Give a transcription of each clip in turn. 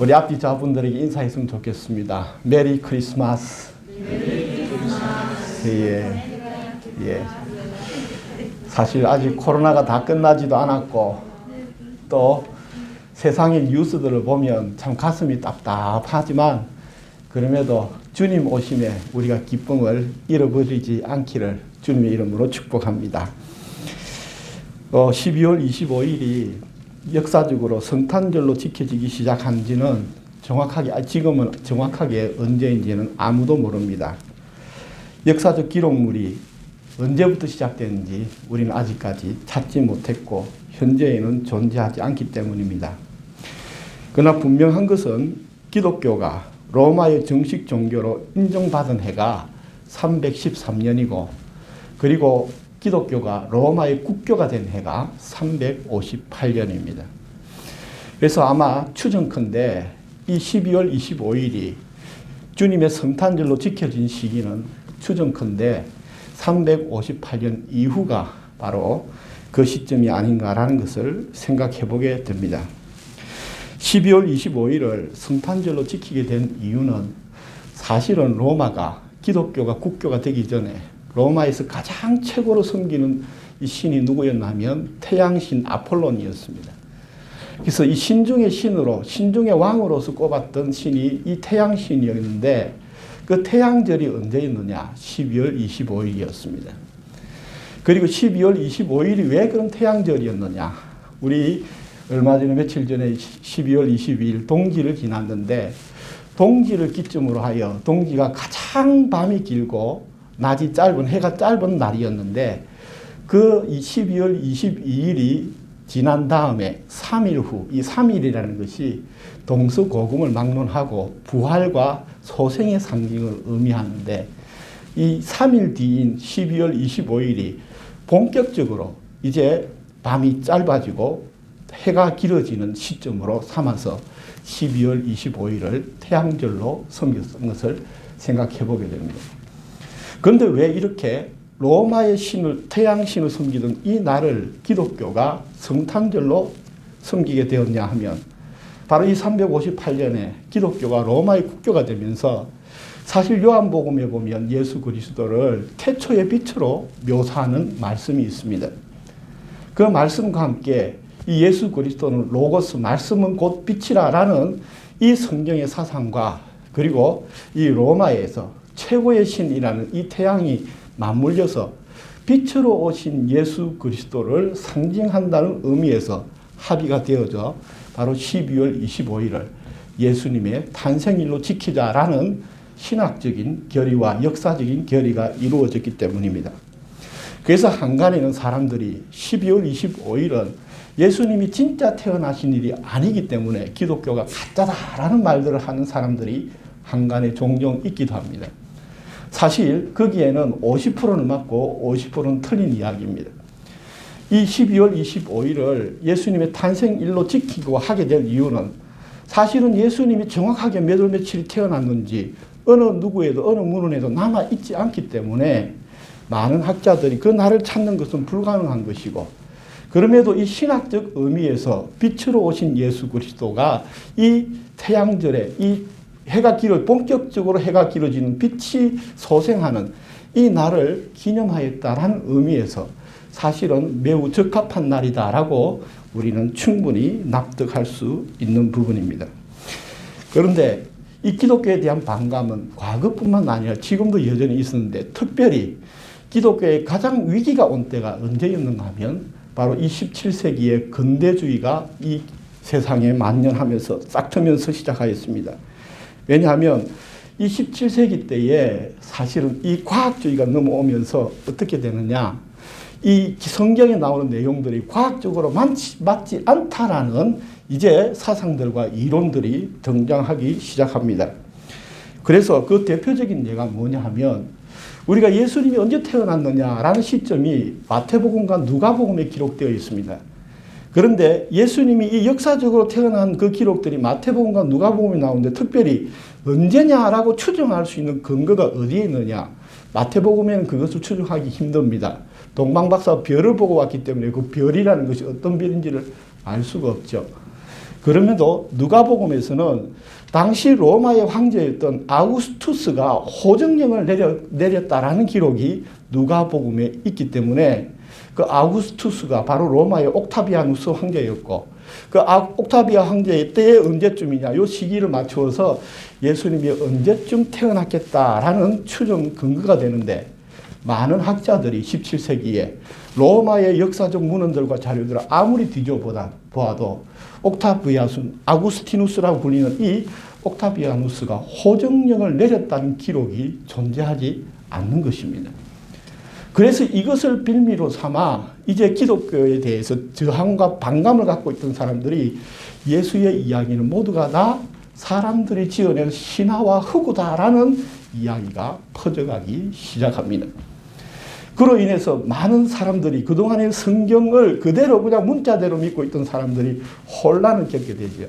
우리 앞뒤 자분들에게 인사했으면 좋겠습니다. 메리 크리스마스. 예. 사실 아직 코로나가 다 끝나지도 않았고 또 세상의 뉴스들을 보면 참 가슴이 답답하지만 그럼에도 주님 오심에 우리가 기쁨을 잃어버리지 않기를 주님의 이름으로 축복합니다. 12월 25일이 역사적으로 성탄절로 지켜지기 시작한 지는 지금은 정확하게 언제인지는 아무도 모릅니다. 역사적 기록물이 언제부터 시작됐는지 우리는 아직까지 찾지 못했고 현재에는 존재하지 않기 때문입니다. 그러나 분명한 것은 기독교가 로마의 정식 종교로 인정받은 해가 313년이고 그리고 기독교가 로마의 국교가 된 해가 358년입니다. 그래서 아마 추정컨대 이 12월 25일이 주님의 성탄절로 지켜진 시기는 추정컨대 358년 이후가 바로 그 시점이 아닌가라는 것을 생각해 보게 됩니다. 12월 25일을 성탄절로 지키게 된 이유는 사실은 로마가 기독교가 국교가 되기 전에 로마에서 가장 최고로 섬기는 이 신이 누구였냐면 태양신 아폴론이었습니다. 그래서 이 신중의 신으로 신중의 왕으로서 꼽았던 신이 이 태양신이었는데 그 태양절이 언제였느냐? 12월 25일이었습니다. 그리고 12월 25일이 왜 그런 태양절이었느냐? 우리 얼마 전에 며칠 전에 12월 22일 동지를 지났는데 동지를 기점으로 하여 동지가 가장 밤이 길고 낮이 짧은 해가 짧은 날이었는데 그 12월 22일이 지난 다음에 3일 후 이 3일이라는 것이 동서고금을 막론하고 부활과 소생의 상징을 의미하는데 이 3일 뒤인 12월 25일이 본격적으로 이제 밤이 짧아지고 해가 길어지는 시점으로 삼아서 12월 25일을 태양절로 섬겼던 것을 생각해 보게 됩니다. 그런데 왜 이렇게 로마의 신을 태양신을 섬기던 이 날을 기독교가 성탄절로 섬기게 되었냐 하면 바로 이 358년에 기독교가 로마의 국교가 되면서 사실 요한복음에 보면 예수 그리스도를 태초의 빛으로 묘사하는 말씀이 있습니다. 그 말씀과 함께 이 예수 그리스도는 로고스 말씀은 곧 빛이라라는 이 성경의 사상과 그리고 이 로마에서 최고의 신이라는 이 태양이 맞물려서 빛으로 오신 예수 그리스도를 상징한다는 의미에서 합의가 되어져 바로 12월 25일을 예수님의 탄생일로 지키자라는 신학적인 결의와 역사적인 결의가 이루어졌기 때문입니다. 그래서 한간에는 사람들이 12월 25일은 예수님이 진짜 태어나신 일이 아니기 때문에 기독교가 가짜다라는 말들을 하는 사람들이 한간에 종종 있기도 합니다. 사실 거기에는 50%는 맞고 50%는 틀린 이야기입니다. 이 12월 25일을 예수님의 탄생일로 지키고 하게 될 이유는 사실은 예수님이 정확하게 몇 월 며칠이 태어났는지 어느 누구에도 어느 문헌에도 남아있지 않기 때문에 많은 학자들이 그 날을 찾는 것은 불가능한 것이고 그럼에도 이 신학적 의미에서 빛으로 오신 예수 그리스도가 이 태양절에 이 본격적으로 해가 길어지는 빛이 소생하는 이 날을 기념하였다라는 의미에서 사실은 매우 적합한 날이다라고 우리는 충분히 납득할 수 있는 부분입니다. 그런데 이 기독교에 대한 반감은 과거뿐만 아니라 지금도 여전히 있었는데 특별히 기독교의 가장 위기가 온 때가 언제였는가 하면 바로 이 17세기의 근대주의가 이 세상에 만연하면서 싹트면서 시작하였습니다. 왜냐하면 이 17세기 때에 사실은 이 과학주의가 넘어오면서 어떻게 되느냐 이 성경에 나오는 내용들이 과학적으로 맞지 않다라는 이제 사상들과 이론들이 등장하기 시작합니다. 그래서 그 대표적인 예가 뭐냐 하면 우리가 예수님이 언제 태어났느냐라는 시점이 마태복음과 누가복음에 기록되어 있습니다. 그런데 예수님이 이 역사적으로 태어난 그 기록들이 마태복음과 누가복음에 나오는데 특별히 언제냐라고 추정할 수 있는 근거가 어디에 있느냐. 마태복음에는 그것을 추정하기 힘듭니다. 동방박사가 별을 보고 왔기 때문에 그 별이라는 것이 어떤 별인지를 알 수가 없죠. 그럼에도 누가복음에서는 당시 로마의 황제였던 아우구스투스가 호정령을 내렸다라는 기록이 누가복음에 있기 때문에 그 아우구스투스가 바로 로마의 옥타비아누스 황제였고 그 옥타비아 황제의 때에 언제쯤이냐 요 시기를 맞추어서 예수님이 언제쯤 태어났겠다라는 추정 근거가 되는데 많은 학자들이 17세기에 로마의 역사적 문헌들과 자료들을 아무리 뒤져보아도 아구스티누스라고 불리는 이 옥타비아누스가 호정령을 내렸다는 기록이 존재하지 않는 것입니다. 그래서 이것을 빌미로 삼아 이제 기독교에 대해서 저항과 반감을 갖고 있던 사람들이 예수의 이야기는 모두가 다 사람들이 지어낸 신화와 허구다라는 이야기가 퍼져가기 시작합니다. 그로 인해서 많은 사람들이 그동안의 성경을 그대로 그냥 문자대로 믿고 있던 사람들이 혼란을 겪게 되죠.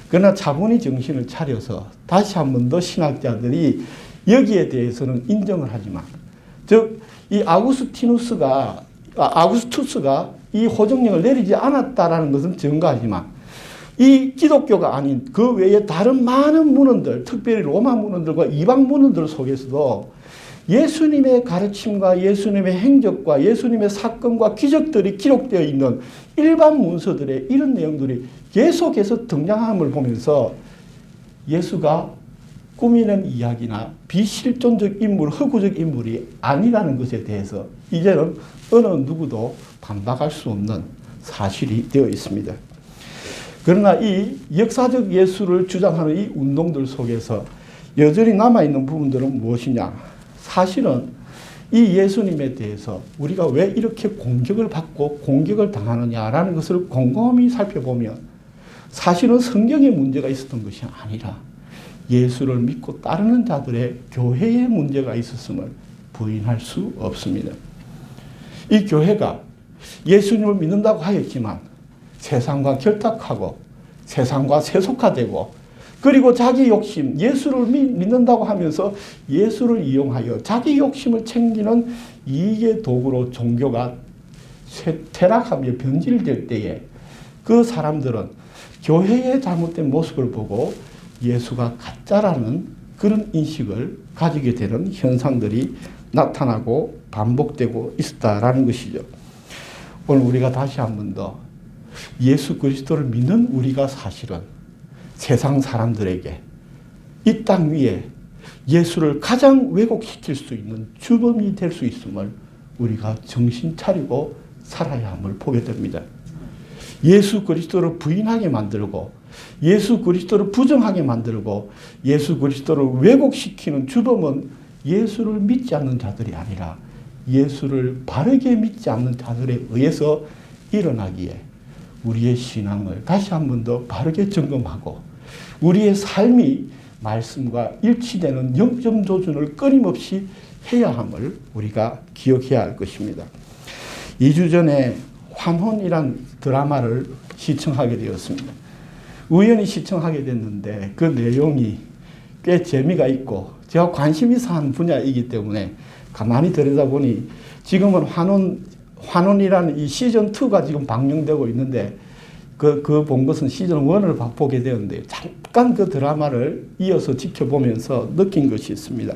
그러나 차분히 정신을 차려서 다시 한 번 더 신학자들이 여기에 대해서는 인정을 하지만 즉 이 아구스투스가 이 호정령을 내리지 않았다라는 것은 증거하지만 이 기독교가 아닌 그 외에 다른 많은 문헌들, 특별히 로마 문헌들과 이방 문헌들 속에서도 예수님의 가르침과 예수님의 행적과 예수님의 사건과 기적들이 기록되어 있는 일반 문서들의 이런 내용들이 계속해서 등장함을 보면서 예수가 꾸미는 이야기나 비실존적 인물, 허구적 인물이 아니라는 것에 대해서 이제는 어느 누구도 반박할 수 없는 사실이 되어 있습니다. 그러나 이 역사적 예수를 주장하는 이 운동들 속에서 여전히 남아있는 부분들은 무엇이냐? 사실은 이 예수님에 대해서 우리가 왜 이렇게 공격을 받고 공격을 당하느냐라는 것을 곰곰이 살펴보면 사실은 성경에 문제가 있었던 것이 아니라 예수를 믿고 따르는 자들의 교회에 문제가 있었음을 부인할 수 없습니다. 이 교회가 예수님을 믿는다고 하였지만 세상과 결탁하고 세상과 세속화되고 그리고 자기 욕심, 예수를 믿는다고 하면서 예수를 이용하여 자기 욕심을 챙기는 이익의 도구로 종교가 퇴락하며 변질될 때에 그 사람들은 교회의 잘못된 모습을 보고 예수가 가짜라는 그런 인식을 가지게 되는 현상들이 나타나고 반복되고 있었다라는 것이죠. 오늘 우리가 다시 한 번 더 예수 그리스도를 믿는 우리가 사실은 세상 사람들에게 이 땅 위에 예수를 가장 왜곡시킬 수 있는 주범이 될 수 있음을 우리가 정신 차리고 살아야 함을 보게 됩니다. 예수 그리스도를 부인하게 만들고 예수 그리스도를 부정하게 만들고 예수 그리스도를 왜곡시키는 주범은 예수를 믿지 않는 자들이 아니라 예수를 바르게 믿지 않는 자들에 의해서 일어나기에 우리의 신앙을 다시 한 번 더 바르게 점검하고 우리의 삶이 말씀과 일치되는 영점 조준을 끊임없이 해야 함을 우리가 기억해야 할 것입니다. 2주 전에 환혼이란 드라마를 시청하게 되었습니다. 우연히 시청하게 됐는데 그 내용이 꽤 재미가 있고 제가 관심 있어 하는 분야이기 때문에 가만히 들여다보니 지금은 환혼이라는 이 시즌2가 지금 방영되고 있는데 그 본 것은 시즌1을 보게 되었는데 잠깐 그 드라마를 이어서 지켜보면서 느낀 것이 있습니다.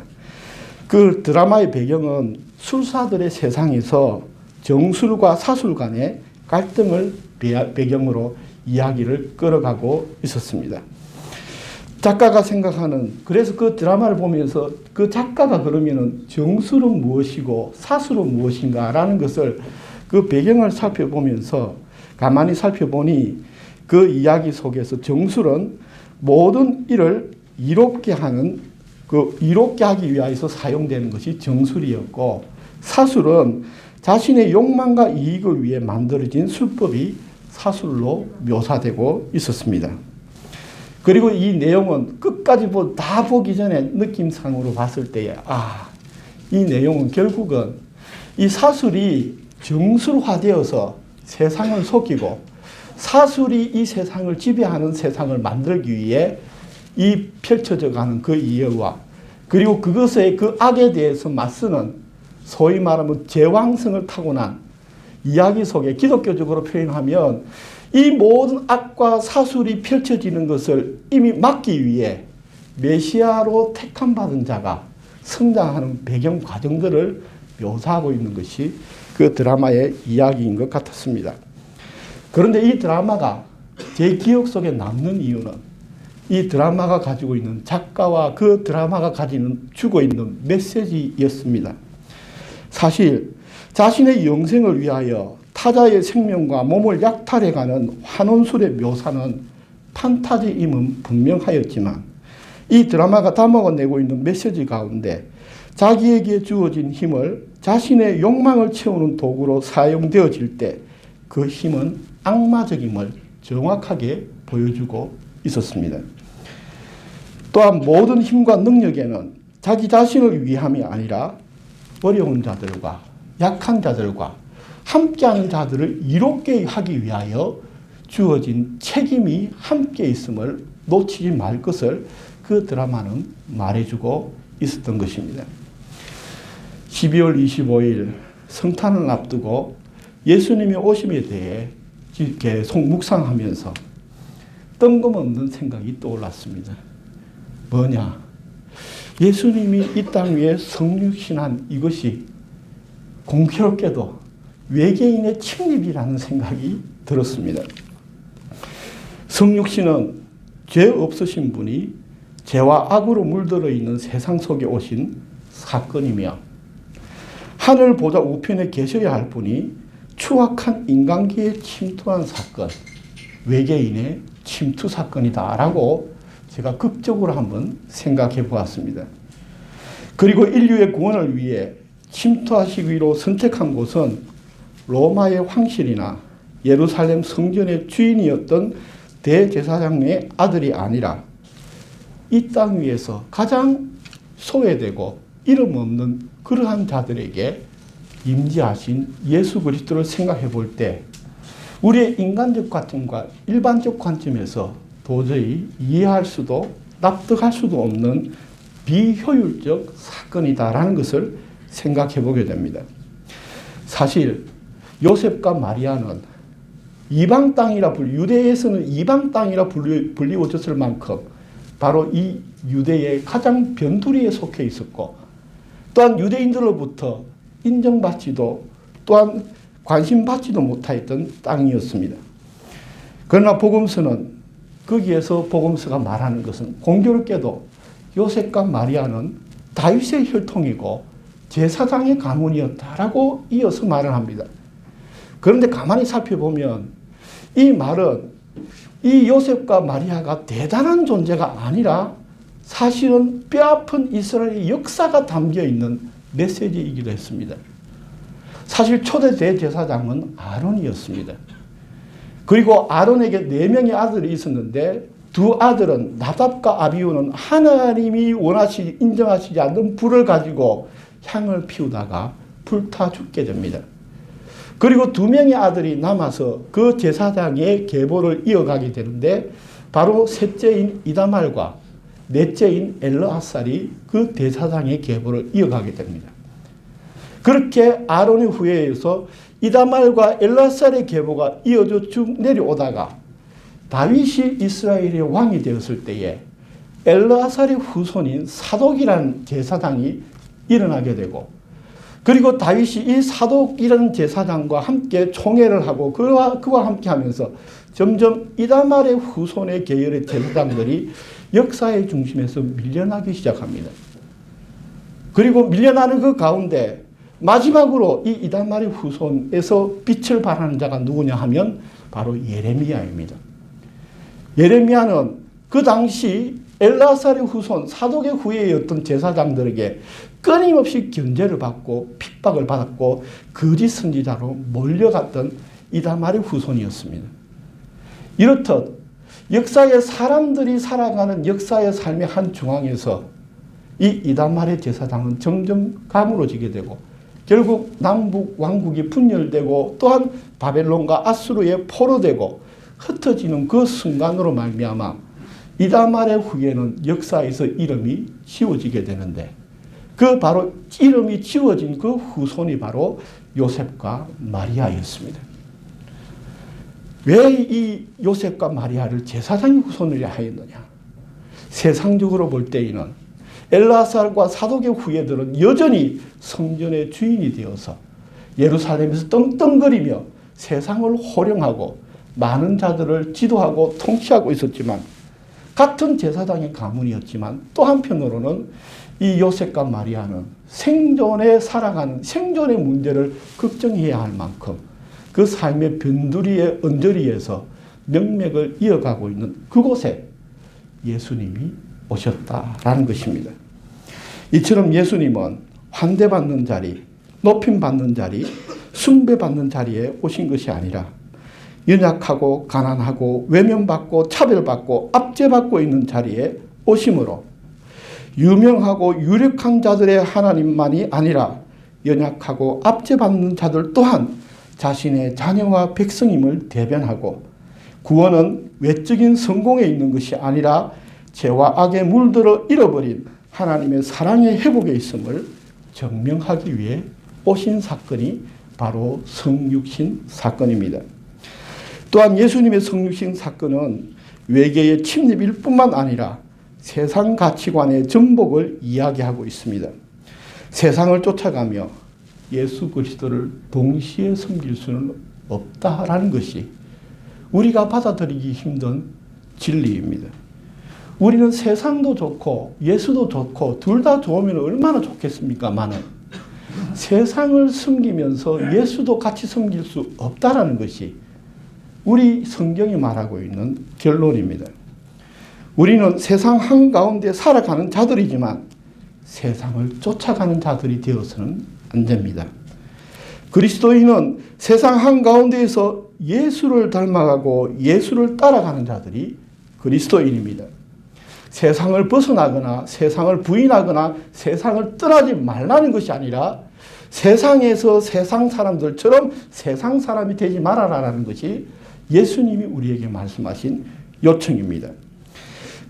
그 드라마의 배경은 술사들의 세상에서 정술과 사술 간의 갈등을 배경으로 이야기를 끌어가고 있었습니다. 작가가 생각하는, 그래서 그 드라마를 보면서 그 작가가 그러면은 정술은 무엇이고 사술은 무엇인가라는 것을 그 배경을 살펴보면서 가만히 살펴보니 그 이야기 속에서 정술은 모든 일을 이롭게 하기 위해서 사용되는 것이 정술이었고 사술은 자신의 욕망과 이익을 위해 만들어진 술법이 사술로 묘사되고 있었습니다. 그리고 이 내용은 끝까지 다 보기 전에 느낌상으로 봤을 때에 이 내용은 결국은 이 사술이 정술화되어서 세상을 속이고 사술이 이 세상을 지배하는 세상을 만들기 위해 이 펼쳐져 가는 그 이해와 그리고 그것의 그 악에 대해서 맞서는 소위 말하면 제왕성을 타고난 이야기 속에 기독교적으로 표현하면 이 모든 악과 사술이 펼쳐지는 것을 이미 막기 위해 메시아로 택함받은 자가 성장하는 배경 과정들을 묘사하고 있는 것이 그 드라마의 이야기인 것 같았습니다. 그런데 이 드라마가 제 기억 속에 남는 이유는 이 드라마가 가지고 있는 작가와 그 드라마가 주고 있는 메시지였습니다. 사실 자신의 영생을 위하여 타자의 생명과 몸을 약탈해가는 환원술의 묘사는 판타지임은 분명하였지만 이 드라마가 담아내고 있는 메시지 가운데 자기에게 주어진 힘을 자신의 욕망을 채우는 도구로 사용되어질 때 그 힘은 악마적임을 정확하게 보여주고 있었습니다. 또한 모든 힘과 능력에는 자기 자신을 위함이 아니라 어려운 자들과 약한 자들과 함께하는 자들을 이롭게 하기 위하여 주어진 책임이 함께 있음을 놓치지 말 것을 그 드라마는 말해주고 있었던 것입니다. 12월 25일 성탄을 앞두고 예수님의 오심에 대해 계속 묵상하면서 뜬금없는 생각이 떠올랐습니다. 뭐냐? 예수님이 이 땅 위에 성육신한 이것이 공교롭게도 외계인의 침입이라는 생각이 들었습니다. 성육신은 죄 없으신 분이 죄와 악으로 물들어 있는 세상 속에 오신 사건이며 하늘 보좌 우편에 계셔야 할 분이 추악한 인간계에 침투한 사건, 외계인의 침투 사건이다라고 제가 극적으로 한번 생각해 보았습니다. 그리고 인류의 구원을 위해 침투하시기로 선택한 곳은 로마의 황실이나 예루살렘 성전의 주인이었던 대제사장의 아들이 아니라 이 땅 위에서 가장 소외되고 이름 없는 그러한 자들에게 임재하신 예수 그리스도를 생각해 볼 때 우리의 인간적 관점과 일반적 관점에서 도저히 이해할 수도 납득할 수도 없는 비효율적 사건이다라는 것을 생각해 보게 됩니다. 사실 요셉과 마리아는 이방 땅이라 유대에서는 이방 땅이라 불리워졌을 만큼 바로 이 유대의 가장 변두리에 속해 있었고 또한 유대인들로부터 인정받지도 또한 관심받지도 못하였던 땅이었습니다. 그러나 복음서는 거기에서 복음서가 말하는 것은 공교롭게도 요셉과 마리아는 다윗의 혈통이고 제사장의 가문이었다라고 이어서 말을 합니다. 그런데 가만히 살펴보면 이 말은 이 요셉과 마리아가 대단한 존재가 아니라 사실은 뼈아픈 이스라엘의 역사가 담겨있는 메시지이기도 했습니다. 사실 초대 대제사장은 아론이었습니다. 그리고 아론에게 4명의 아들이 있었는데 두 아들은 나답과 아비후는 하나님이 인정하시지 않는 불을 가지고 향을 피우다가 불타 죽게 됩니다. 그리고 2명의 아들이 남아서 그 제사장의 계보를 이어가게 되는데 바로 셋째인 이다말과 넷째인 엘르아살이 그 대사장의 계보를 이어가게 됩니다. 그렇게 아론의 후예에서 이다말과 엘르아살의 계보가 이어져 쭉 내려오다가 다윗이 이스라엘의 왕이 되었을 때에 엘르아살의 후손인 사독이라는 제사장이 일어나게 되고 그리고 다윗이 이 사독이라는 제사장과 함께 총회를 하고 그와 함께 하면서 점점 이다말의 후손의 계열의 제사장들이 역사의 중심에서 밀려나기 시작합니다. 그리고 밀려나는 그 가운데 마지막으로 이 이다말의 후손에서 빛을 발하는 자가 누구냐 하면 바로 예레미야입니다. 예레미야는 그 당시 엘르아살의 후손 사독의 후예였던 제사장들에게 끊임없이 견제를 받고 핍박을 받았고 거짓 선지자로 몰려갔던 이다말의 후손이었습니다. 이렇듯 역사의 사람들이 살아가는 역사의 삶의 한 중앙에서 이 이다말의 제사장은 점점 가물어지게 되고 결국 남북 왕국이 분열되고 또한 바벨론과 아수르에 포로되고 흩어지는 그 순간으로 말미암아 이다말의 후예는 역사에서 이름이 지워지게 되는데 그 바로 이름이 지워진 그 후손이 바로 요셉과 마리아였습니다. 왜 이 요셉과 마리아를 제사장의 후손이라 하였느냐? 세상적으로 볼 때에는 엘라살과 사독의 후예들은 여전히 성전의 주인이 되어서 예루살렘에서 떵떵거리며 세상을 호령하고 많은 자들을 지도하고 통치하고 있었지만, 같은 제사장의 가문이었지만 또 한편으로는 이 요셉과 마리아는 생존에 살아가는 생존의 문제를 걱정해야 할 만큼 그 삶의 변두리의 언저리에서 명맥을 이어가고 있는 그곳에 예수님이 오셨다라는 것입니다. 이처럼 예수님은 환대받는 자리, 높임받는 자리, 숭배받는 자리에 오신 것이 아니라 연약하고 가난하고 외면받고 차별받고 압제받고 있는 자리에 오심으로 유명하고 유력한 자들의 하나님만이 아니라 연약하고 압제받는 자들 또한 자신의 자녀와 백성임을 대변하고, 구원은 외적인 성공에 있는 것이 아니라 죄와 악에 물들어 잃어버린 하나님의 사랑의 회복에 있음을 증명하기 위해 오신 사건이 바로 성육신 사건입니다. 또한 예수님의 성육신 사건은 외계의 침입일 뿐만 아니라 세상 가치관의 전복을 이야기하고 있습니다. 세상을 쫓아가며 예수 그리스도를 동시에 섬길 수는 없다라는 것이 우리가 받아들이기 힘든 진리입니다. 우리는 세상도 좋고 예수도 좋고 둘 다 좋으면 얼마나 좋겠습니까만은 세상을 섬기면서 예수도 같이 섬길 수 없다라는 것이 우리 성경이 말하고 있는 결론입니다. 우리는 세상 한가운데 살아가는 자들이지만 세상을 쫓아가는 자들이 되어서는 안 됩니다. 그리스도인은 세상 한가운데에서 예수를 닮아가고 예수를 따라가는 자들이 그리스도인입니다. 세상을 벗어나거나 세상을 부인하거나 세상을 떠나지 말라는 것이 아니라 세상에서 세상 사람들처럼 세상 사람이 되지 말아라라는 것이 예수님이 우리에게 말씀하신 요청입니다.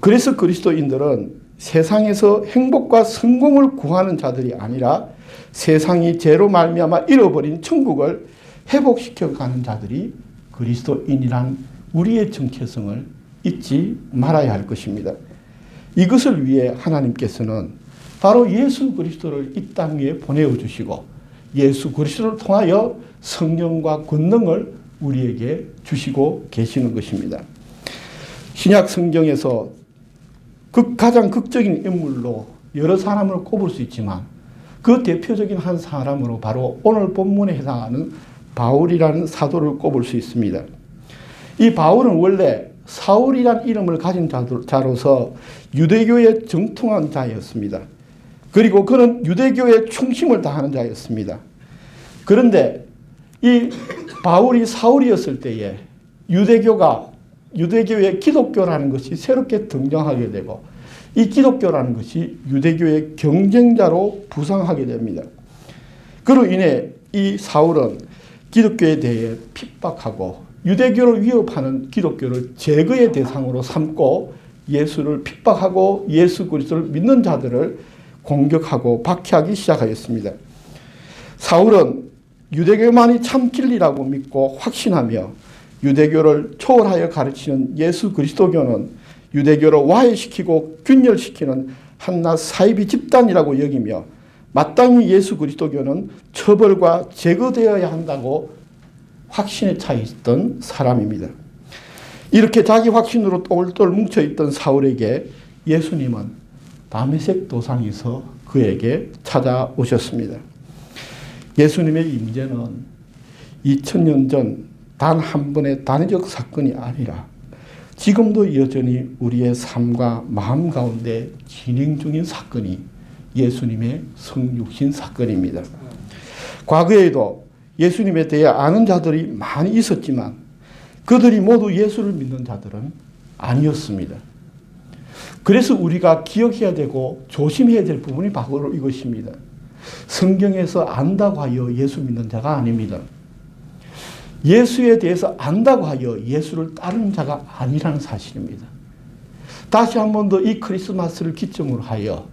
그래서 그리스도인들은 세상에서 행복과 성공을 구하는 자들이 아니라 세상이 죄로 말미암아 잃어버린 천국을 회복시켜가는 자들이 그리스도인이란 우리의 정체성을 잊지 말아야 할 것입니다. 이것을 위해 하나님께서는 바로 예수 그리스도를 이 땅 위에 보내주시고 예수 그리스도를 통하여 성령과 권능을 우리에게 주시고 계시는 것입니다. 신약 성경에서 가장 극적인 인물로 여러 사람을 꼽을 수 있지만 그 대표적인 한 사람으로 바로 오늘 본문에 해당하는 바울이라는 사도를 꼽을 수 있습니다. 이 바울은 원래 사울이라는 이름을 가진 자로서 유대교에 정통한 자였습니다. 그리고 그는 유대교에 충심을 다하는 자였습니다. 그런데 이 바울이 사울이었을 때에 유대교의 기독교라는 것이 새롭게 등장하게 되고 이 기독교라는 것이 유대교의 경쟁자로 부상하게 됩니다. 그로 인해 이 사울은 기독교에 대해 핍박하고 유대교를 위협하는 기독교를 제거의 대상으로 삼고 예수를 핍박하고 예수 그리스도를 믿는 자들을 공격하고 박해하기 시작하였습니다. 사울은 유대교만이 참 진리라고 믿고 확신하며 유대교를 초월하여 가르치는 예수 그리스도교는 유대교를 와해시키고 균열시키는 한낱 사이비 집단이라고 여기며 마땅히 예수 그리스도교는 처벌과 제거되어야 한다고 확신에 차 있던 사람입니다. 이렇게 자기 확신으로 똘똘 뭉쳐있던 사울에게 예수님은 다메섹 도상에서 그에게 찾아오셨습니다. 예수님의 임재는 2000년 전 단 한 번의 단위적 사건이 아니라 지금도 여전히 우리의 삶과 마음 가운데 진행 중인 사건이 예수님의 성육신 사건입니다. 과거에도 예수님에 대해 아는 자들이 많이 있었지만 그들이 모두 예수를 믿는 자들은 아니었습니다. 그래서 우리가 기억해야 되고 조심해야 될 부분이 바로 이것입니다. 성경에서 안다고 하여 예수 믿는 자가 아닙니다. 예수에 대해서 안다고 하여 예수를 따르는 자가 아니라는 사실입니다. 다시 한 번 더 이 크리스마스를 기점으로 하여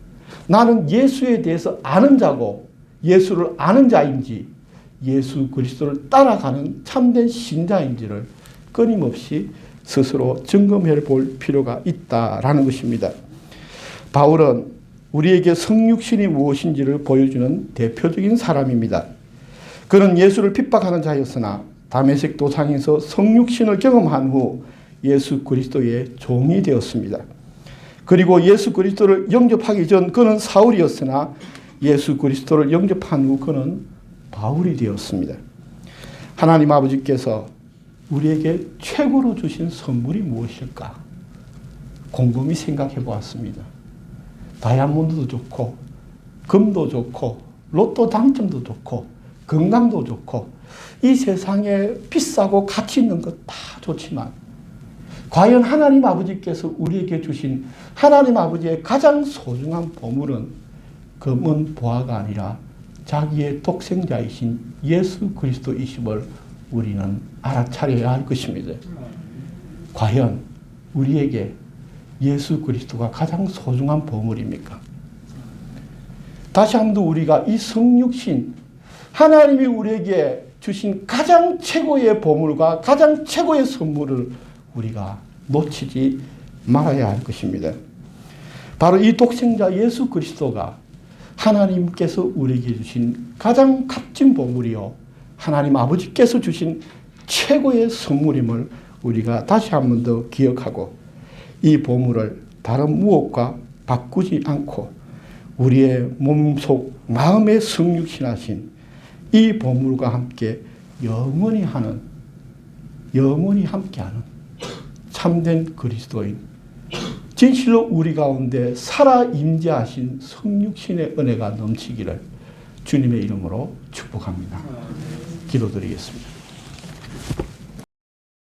나는 예수에 대해서 아는 자고 예수를 아는 자인지 예수 그리스도를 따라가는 참된 신자인지를 끊임없이 스스로 점검해 볼 필요가 있다라는 것입니다. 바울은 우리에게 성육신이 무엇인지를 보여주는 대표적인 사람입니다. 그는 예수를 핍박하는 자였으나 다메섹 도상에서 성육신을 경험한 후 예수 그리스도의 종이 되었습니다. 그리고 예수 그리스도를 영접하기 전 그는 사울이었으나 예수 그리스도를 영접한 후 그는 바울이 되었습니다. 하나님 아버지께서 우리에게 최고로 주신 선물이 무엇일까? 곰곰이 생각해 보았습니다. 다이아몬드도 좋고 금도 좋고 로또 당첨도 좋고 건강도 좋고 이 세상에 비싸고 가치 있는 것 다 좋지만 과연 하나님 아버지께서 우리에게 주신 하나님 아버지의 가장 소중한 보물은 금은 보화가 아니라 자기의 독생자이신 예수 그리스도이심을 우리는 알아차려야 할 것입니다. 과연 우리에게 예수 그리스도가 가장 소중한 보물입니까? 다시 한번 우리가 이 성육신, 하나님이 우리에게 주신 가장 최고의 보물과 가장 최고의 선물을 우리가 놓치지 말아야 할 것입니다. 바로 이 독생자 예수 그리스도가 하나님께서 우리에게 주신 가장 값진 보물이요 하나님 아버지께서 주신 최고의 선물임을 우리가 다시 한 번 더 기억하고 이 보물을 다른 무엇과 바꾸지 않고 우리의 몸속 마음의 성육신하신 이 보물과 함께 영원히 함께하는 참된 그리스도인 진실로 우리 가운데 살아 임재하신 성육신의 은혜가 넘치기를 주님의 이름으로 축복합니다. 기도드리겠습니다.